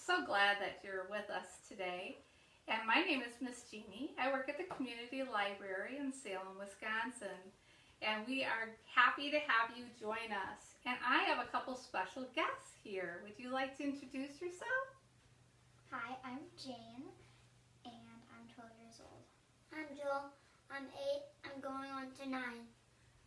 So glad that you're with us today. And my name is Miss Jeannie. I work at the Community Library in Salem, Wisconsin. And we are happy to have you join us. And I have a couple special guests here. Would you like to introduce yourself? Hi, I'm Jane, and I'm 12 years old. I'm Joel. I'm 8. I'm going on to 9.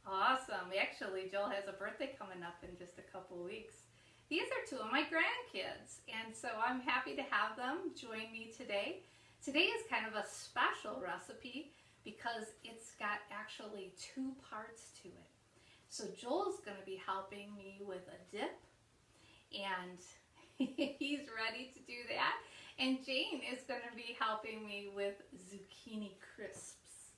Awesome. Actually, Joel has a birthday coming up in just a couple weeks. These are two of my grandkids, and so I'm happy to have them join me today. Today is kind of a special recipe because it's got actually 2 parts to it. So Joel's going to be helping me with a dip, and he's ready to do that. And Jane is going to be helping me with zucchini crisps.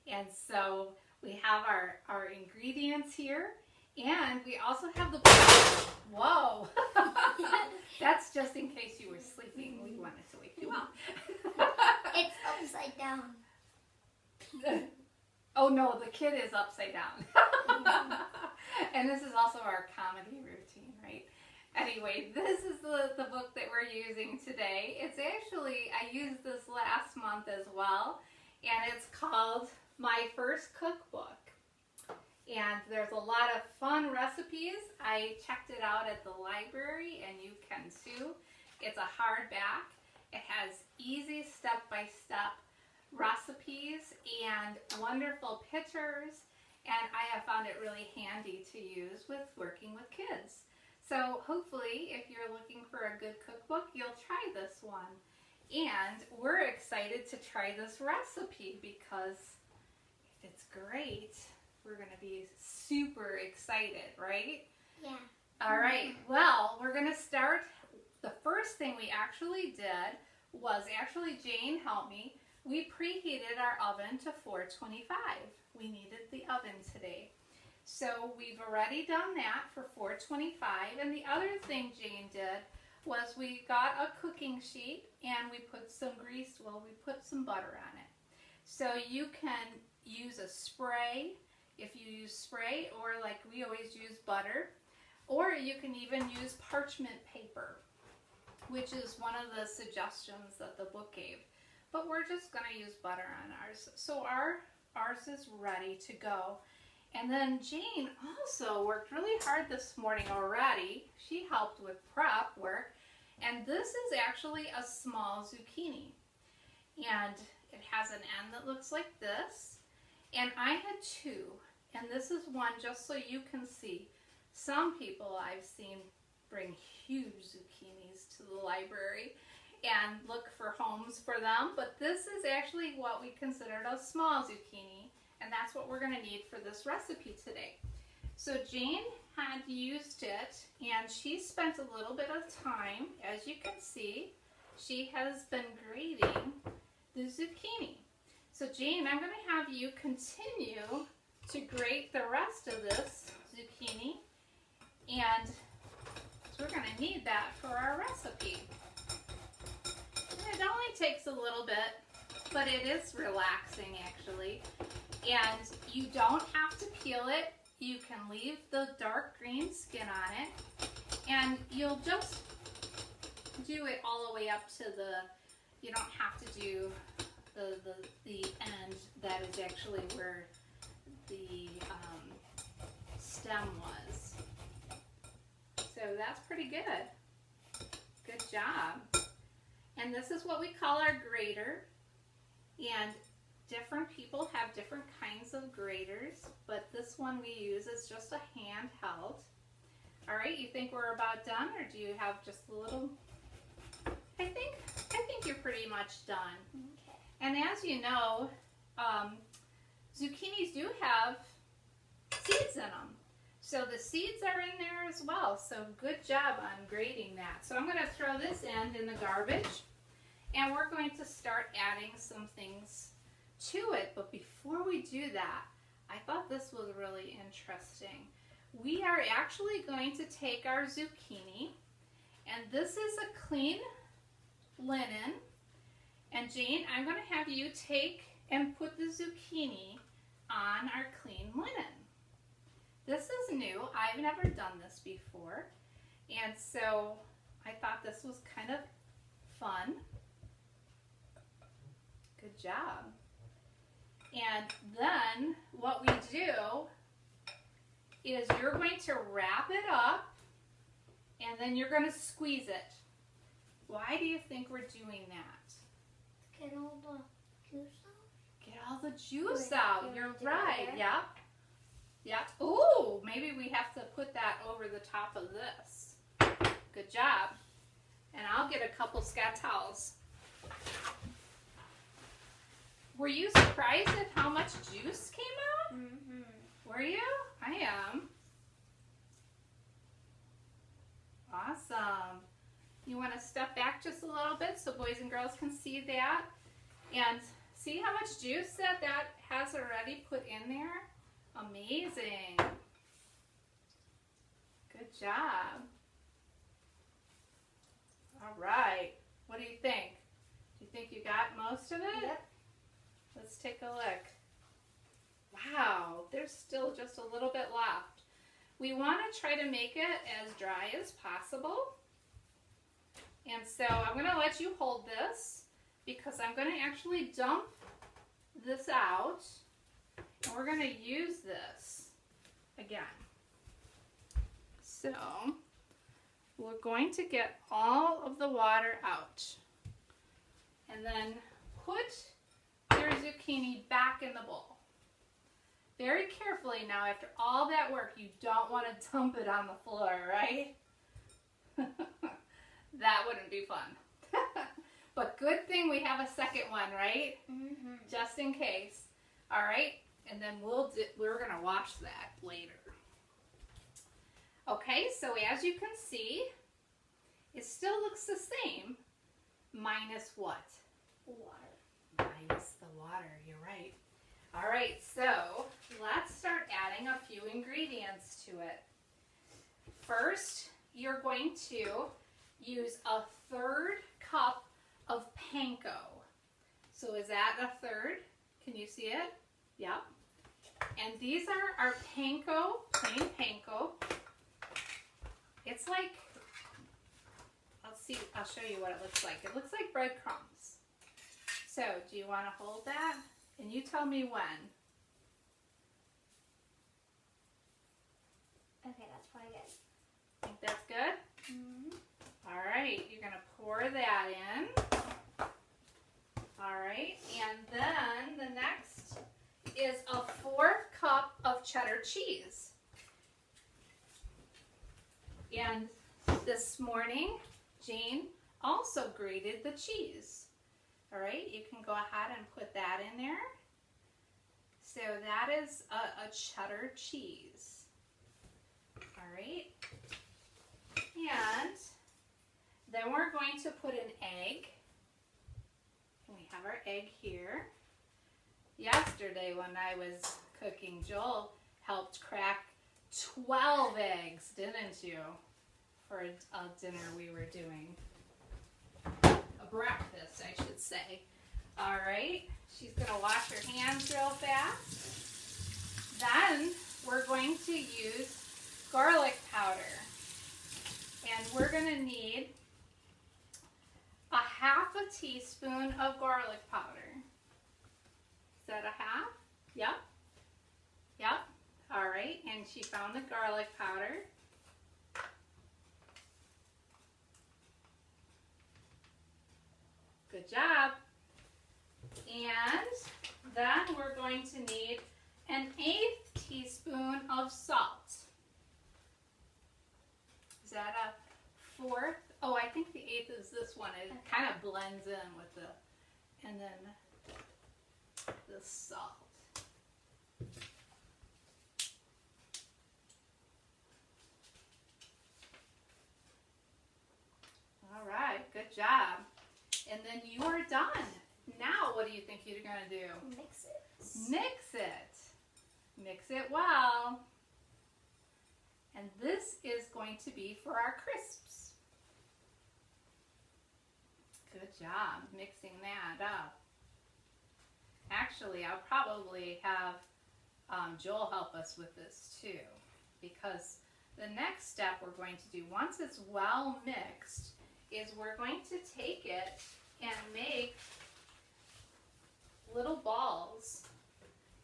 And so we have our ingredients here. And we also have the, whoa, that's just in case you were sleeping. We wanted to wake you up. It's upside down. Oh no, the kid is upside down. And this is also our comedy routine, right? Anyway, this is the book that we're using today. It's actually, I used this last month as well, and it's called My First Cookbook. And there's a lot of fun recipes. I checked it out at the library, and you can too. It's a hardback. It has easy step-by-step recipes and wonderful pictures, and I have found it really handy to use with working with kids. So hopefully, if you're looking for a good cookbook, you'll try this one. And we're excited to try this recipe because if it's great, we're going to be super excited, right? Yeah. All right. Well, we're going to start. The first thing we actually did was Jane helped me. We preheated our oven to 425. We needed the oven today. So we've already done that for 425. And the other thing Jane did was we got a cooking sheet and we put some grease, we put some butter on it. So you can use a spray if you use spray, or like we always use butter, or you can even use parchment paper, which is one of the suggestions that the book gave. But we're just going to use butter on ours. So ours is ready to go. And then Jane also worked really hard this morning already. She helped with prep work. And this is actually a small zucchini. And it has an end that looks like this. And I had 2. And this is one just so you can see. Some people I've seen bring huge zucchinis to the library and look for homes for them. But this is actually what we considered a small zucchini. And that's what we're going to need for this recipe today. So Jane had used it, and she spent a little bit of time. As you can see, she has been grating the zucchini. So Jane, I'm going to have you continue to grate the rest of this zucchini, and so we're going to need that for our recipe. And it only takes a little bit, but it is relaxing actually. And you don't have to peel it. You can leave the dark green skin on it, and you'll just do it all the way up to you don't have to do the end that is actually where the stem was. So that's pretty good. Good job. And this is what we call our grater. And different people have different kinds of graters, but this one we use is just a handheld. All right, you think we're about done, or do you have just a little? I think you're pretty much done. Okay. And as you know, zucchinis do have seeds in them. So the seeds are in there as well. So good job on grating that. So I'm going to throw this end in the garbage, and we're going to start adding some things to it. But before we do that, I thought this was really interesting. We are actually going to take our zucchini, and this is a clean linen. And Jane, I'm going to have you take and put the zucchini on our clean linen. This is new. I've never done this before. And so I I thought this was kind of fun. Good job. And then what we do is you're going to wrap it up and then you're going to squeeze it. Why do you think we're doing that? Get all the juice out? Get all the juice Wait, out. you You're want to do right. it Yep. Yep. Ooh, maybe we have to put that over the top of this. Good job. And I'll get a couple Scott towels. Were you surprised at how much juice came out? Mm-hmm. Were you? I am. Awesome. You want to step back just a little bit so boys and girls can see that. And see how much juice that has already put in there? Amazing. Good job. All right. What do you think? Do you think you got most of it? Yep. Let's take a look. Wow, there's still just a little bit left. We want to try to make it as dry as possible. And so I'm going to let you hold this because I'm going to actually dump this out. And we're going to use this again. So we're going to get all of the water out. And then put your zucchini back in the bowl. Very carefully now, after all that work, you don't want to dump it on the floor, right? That wouldn't be fun. But good thing we have a second one, right? Mm-hmm. Just in case. All right, and then we're going to wash that later. Okay, so as you can see, it still looks the same, minus what? Water. Minus the water, you're right. All right, so let's start adding a few ingredients to it. First, you're going to use a 1/3 cup of panko. So is that a 1/3? Can you see it? Yep. And these are our panko, plain panko. It's like, let's see, I'll show you what it looks like. It looks like breadcrumbs. So do you want to hold that? And you tell me when. Okay, that's probably good. Think that's good? Mm-hmm. All right, you're going to pour that in. All right, and then the next is a 4 cup of cheddar cheese. And this morning, Jane also grated the cheese. All right, you can go ahead and put that in there. So that is a cheddar cheese. All right. And then we're going to put an egg. And we have our egg here. Yesterday when I was cooking, Joel helped crack 12 eggs, didn't you? For a dinner we were doing. A breakfast, I should say. All right, she's going to wash her hands real fast. Then we're going to use garlic powder. And we're going to need a 1/2 teaspoon of garlic powder. Is that a 1/2? Yep. Yep. All right, and she found the garlic powder. Good job. And then we're going to need an 1/8 teaspoon of salt. Is that a 4th? Oh, I think the 1/8 is this one. It kind of blends in with the, and then the salt. All right, good job. And then you are done. Now what do you think you're going to do? Mix it. Mix it. Mix it well. And this is going to be for our crisps. Good job mixing that up. Actually, I'll probably have Joel help us with this too, because the next step we're going to do, once it's well mixed, is we're going to take it and make little balls,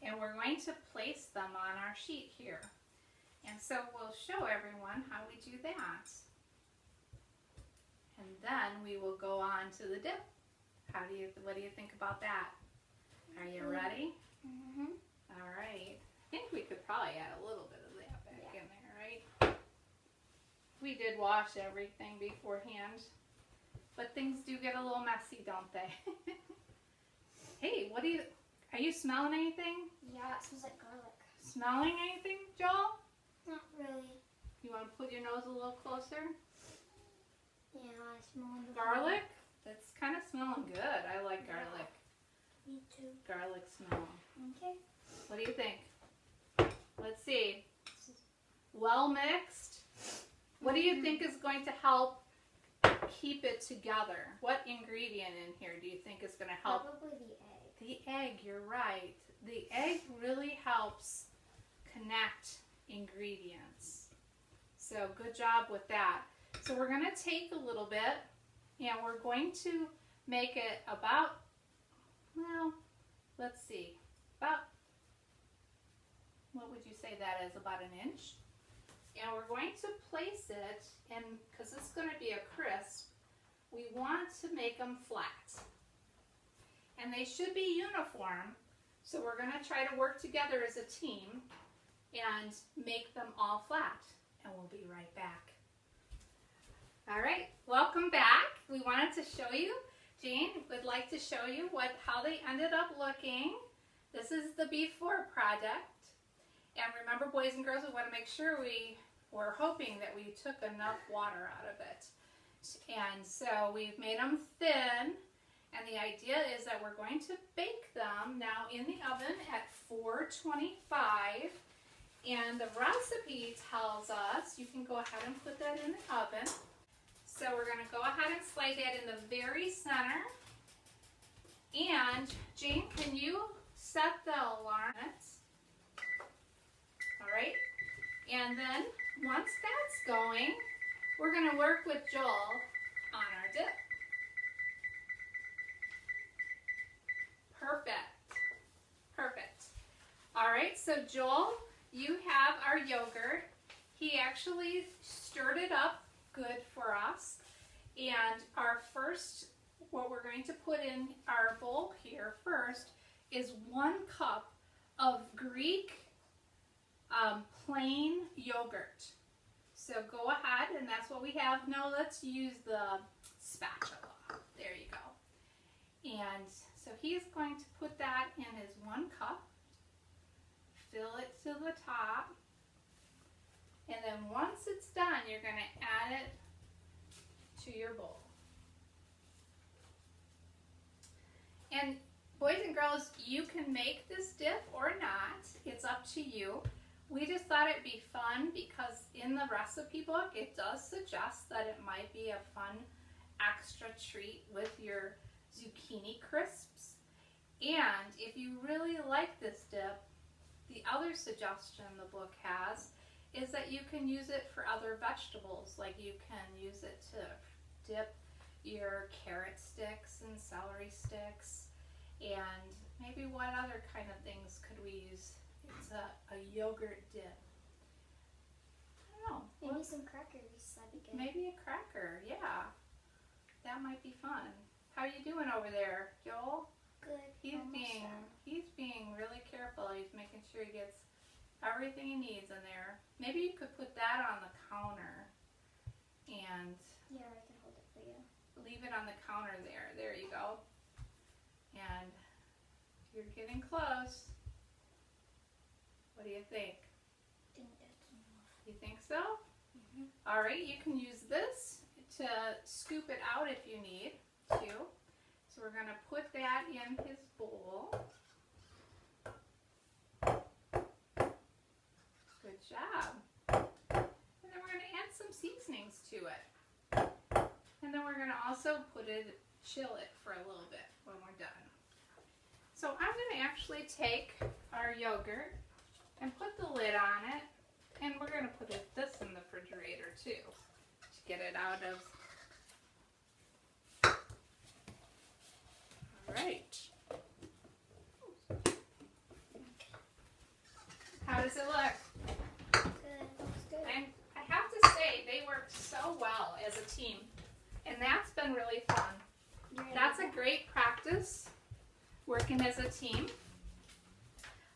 and we're going to place them on our sheet here. And so we'll show everyone how we do that. And then we will go on to the dip. What do you think about that? Are you ready? Mm-hmm. All right. I think we could probably add a little bit of that back in there, right? We did wash everything beforehand, but things do get a little messy, don't they? Hey, are you smelling anything? Yeah, it smells like garlic. Smelling anything, Joel? Not really. You want to put your nose a little closer? Yeah, I smell the Garlic? That's kind of smelling good. I like garlic. Me too. Garlic smell. Okay. What do you think? Let's see. Well mixed. What do you think is going to help keep it together? What ingredient in here do you think is going to help? Probably the egg. The egg, you're right. The egg really helps connect ingredients. So good job with that. So we're going to take a little bit and we're going to make it about, well, let's see, about, what would you say that is, about an inch? And we're going to place it, and because it's going to be a crisp, we want to make them flat. And they should be uniform, so we're going to try to work together as a team and make them all flat. And we'll be right back. All right, welcome back. We wanted to show you, Jane would like to show you how they ended up looking. This is the before project. And remember, boys and girls, we want to make sure we're hoping that we took enough water out of it. And so we've made them thin. And the idea is that we're going to bake them now in the oven at 425. And the recipe tells us, you can go ahead and put that in the oven. So we're going to go ahead and slide that in the very center. And Jane, can you set the alarm? All right. And then once that's going, we're going to work with Joel on our dip. Perfect. Perfect. All right, so Joel, you have our yogurt. He actually stirred it up good for us. And our first, what we're going to put in our bowl here first is 1 cup of Greek plain yogurt. So go ahead, and that's what we have. Now let's use the spatula. There you go. And so he's going to put that in his 1 cup, fill it to the top, and then once it's done, you're going to add it to your bowl. And boys and girls, you can make this dip or not. It's up to you. We just thought it'd be fun because in the recipe book, it does suggest that it might be a fun extra treat with your zucchini crisps. And if you really like this dip, the other suggestion the book has is that you can use it for other vegetables. Like you can use it to dip your carrot sticks and celery sticks. And maybe what other kind of things could we use? It's a yogurt dip. I don't know. Maybe some crackers, that'd be good. Maybe a cracker, yeah. That might be fun. How are you doing over there, Joel? Good. He's being really careful. He's making sure he gets everything he needs in there. Maybe you could put that on the counter and yeah, I can hold it for you. leave it on the counter there. There you go. And you're getting close. What do you think? I think that's enough. You think so? Mm-hmm. All right, you can use this to scoop it out if you need to. So we're going to put that in his bowl. Good job. And then we're going to add some seasonings to it. And then we're going to also chill it for a little bit when we're done. So I'm going to actually take our yogurt and put the lid on it. And we're going to put this in the refrigerator too, to get it out of right. How does it look? Good. Looks good. I have to say, they worked so well as a team. And that's been really fun. That's a great practice, working as a team.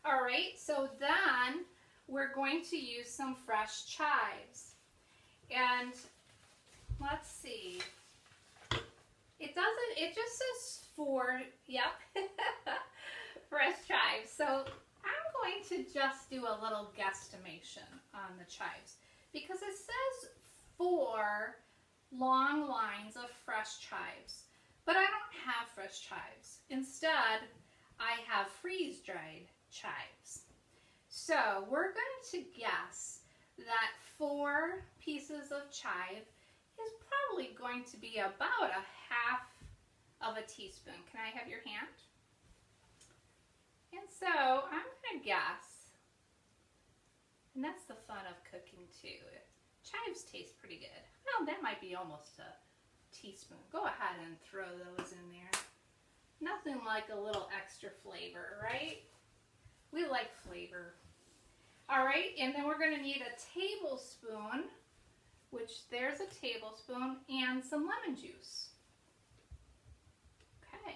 All right, so then we're going to use some fresh chives. And let's see. It just says 4, yep, fresh chives. So I'm going to just do a little guesstimation on the chives because it says 4 long lines of fresh chives, but I don't have fresh chives. Instead, I have freeze-dried chives. So we're going to guess that 4 pieces of chive is probably going to be about a half of a teaspoon. Can I have your hand? And so I'm going to guess, and that's the fun of cooking too. Chives taste pretty good. Well, that might be almost a teaspoon. Go ahead and throw those in there. Nothing like a little extra flavor, right? We like flavor. All right, and then we're going to need a tablespoon, which there's a tablespoon, and some lemon juice. Okay.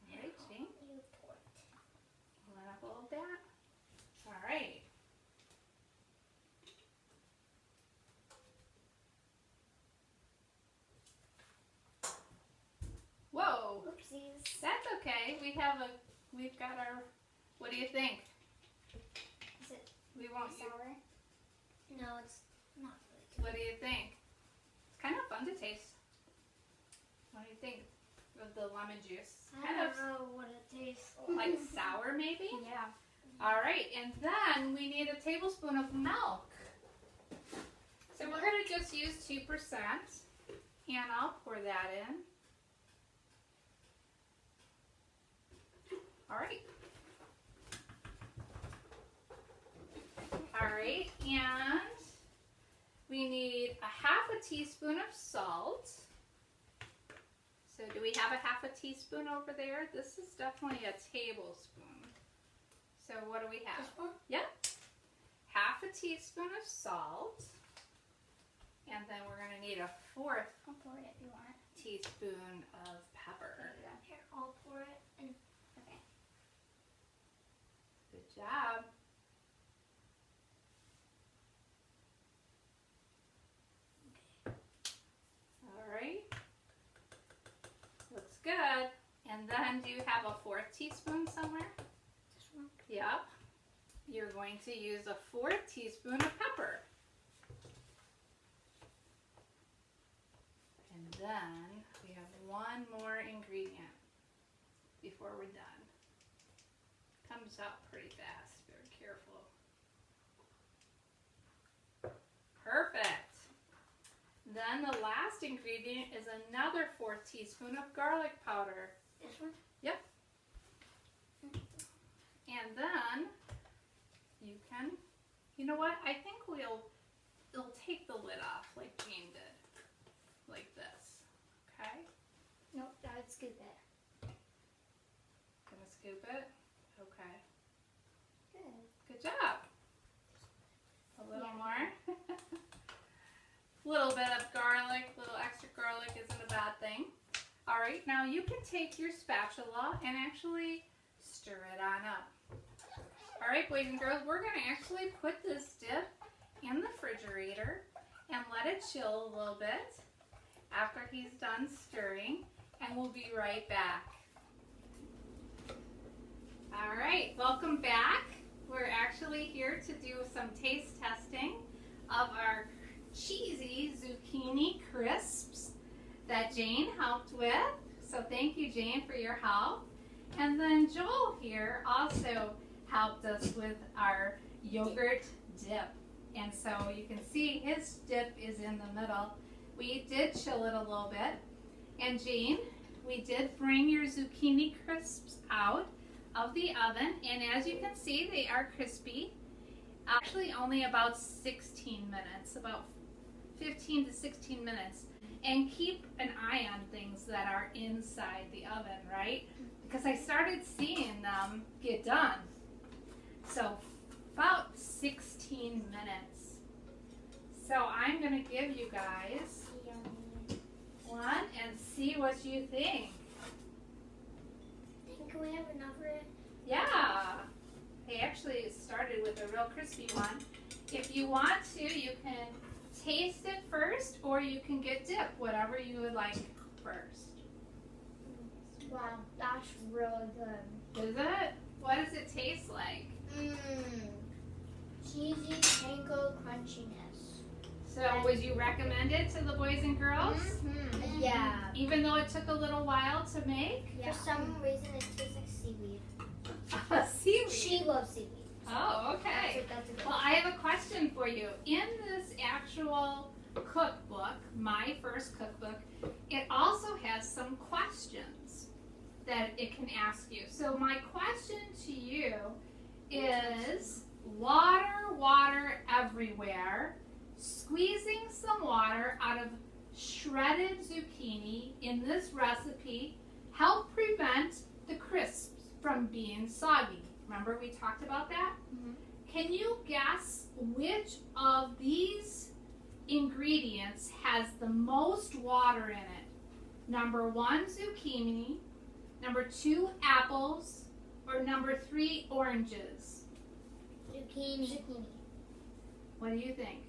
All right, Jane. You pour it. Want to hold that? All right. Whoa. Oopsies. That's okay. We've got our, what do you think? Is it We won't use, sour? No, it's not really good. what do you think? It's kind of fun to taste. What do you think of the lemon juice? I Kind don't of know what it tastes like. like sour maybe? Yeah. All right, and then we need a tablespoon of milk. So we're going to just use 2%, and I'll pour that in. All right. All right, and we need a half a teaspoon of salt. So do we have a half a teaspoon over there? This is definitely a tablespoon. So what do we have? This one? Yep. Half a teaspoon of salt. And then we're going to need a 4th I'll pour it if you want. teaspoon of pepper. Here, I'll pour it. And okay. Good job. All right. Looks good. And then do you have a 4th teaspoon somewhere? This one? Yep. You're going to use a 4th teaspoon of pepper. And then we have one more ingredient before we're done. Comes out pretty fast, very careful. Perfect. Then the last ingredient is another 4th teaspoon of garlic powder. This one? Yep. And then you can, you know what? I think we'll take the lid off like Jane did. Like this. Okay? Nope, I would scoop it. Gonna scoop it? Okay. Good. Good job. A little Yeah. more. Little bit of garlic, little extra garlic isn't a bad thing. All right, now you can take your spatula and actually stir it on up. All right, boys and girls, we're gonna actually put this dip in the refrigerator and let it chill a little bit after he's done stirring, and we'll be right back. All right, welcome back. We're actually here to do some taste testing of our cheesy zucchini crisps that Jane helped with. So thank you, Jane, for your help. And then Joel here also helped us with our yogurt dip. And so you can see his dip is in the middle. We did chill it a little bit. And Jane, we did bring your zucchini crisps out of the oven. And as you can see, they are crispy. Actually only about 16 minutes, about 15 to 16 minutes. And keep an eye on things. that are inside the oven, right? Because I started seeing them get done. So about 16 minutes. So I'm going to give you guys one and see what you think. Can we have another? Yeah. I actually started with a real crispy one. If you want to, you can taste it first or you can get dip, whatever you would like first. Wow, that's really good. Is it? What does it taste like? Cheesy panko crunchiness. So would you recommend it to the boys and girls? Yeah. Even though it took a little while to make? For some reason, it tastes like seaweed. Seaweed. She loves seaweed. Oh, okay. That's a good Well, I have a question for you. In this actual cookbook, My First Cookbook, it also has some questions that it can ask you. So my question to you is water, water everywhere, squeezing some water out of shredded zucchini in this recipe help prevent the crisps from being soggy. Remember we talked about that? Can you guess which of these ingredients has the most water in it? Number 1, zucchini. Number 2, apples. Or number 3, oranges. Zucchini. What do you think?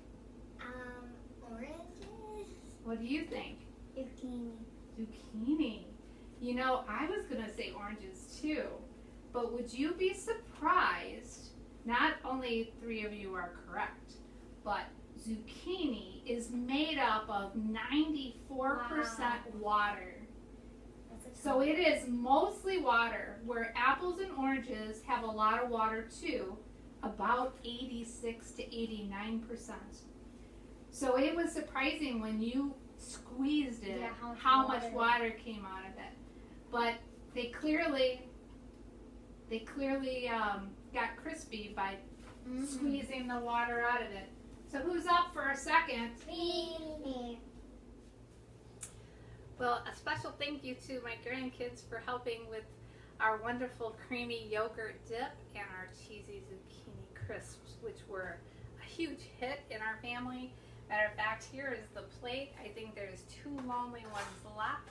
Oranges. What do you think? Zucchini. Zucchini. You know, I was going to say oranges too. But would you be surprised, not only 3 of you are correct, but zucchini is made up of 94% water. So it is mostly water, where apples and oranges have a lot of water too, about 86 to 89%. So it was surprising when you squeezed it, how much water came out of it. But they clearly got crispy by squeezing the water out of it. So who's up for a second? Me. Well, a special thank you to my grandkids for helping with our wonderful creamy yogurt dip and our cheesy zucchini crisps, which were a huge hit in our family. Matter of fact, here is the plate. I think there's 2 lonely ones left.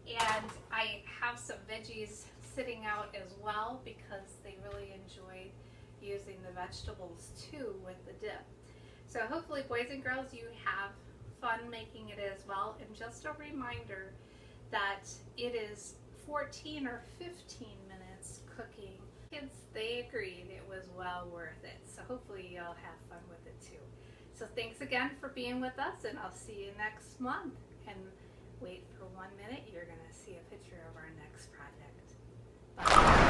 And I have some veggies sitting out as well because they really enjoyed using the vegetables too with the dip. So hopefully, boys and girls, you have fun making it as well. And just a reminder that it is 14 or 15 minutes cooking. Kids, they agreed it was well worth it. So hopefully you'll have fun with it too. So thanks again for being with us, and I'll see you next month. And wait for 1 minute, you're going to see a picture of our next project. Bye.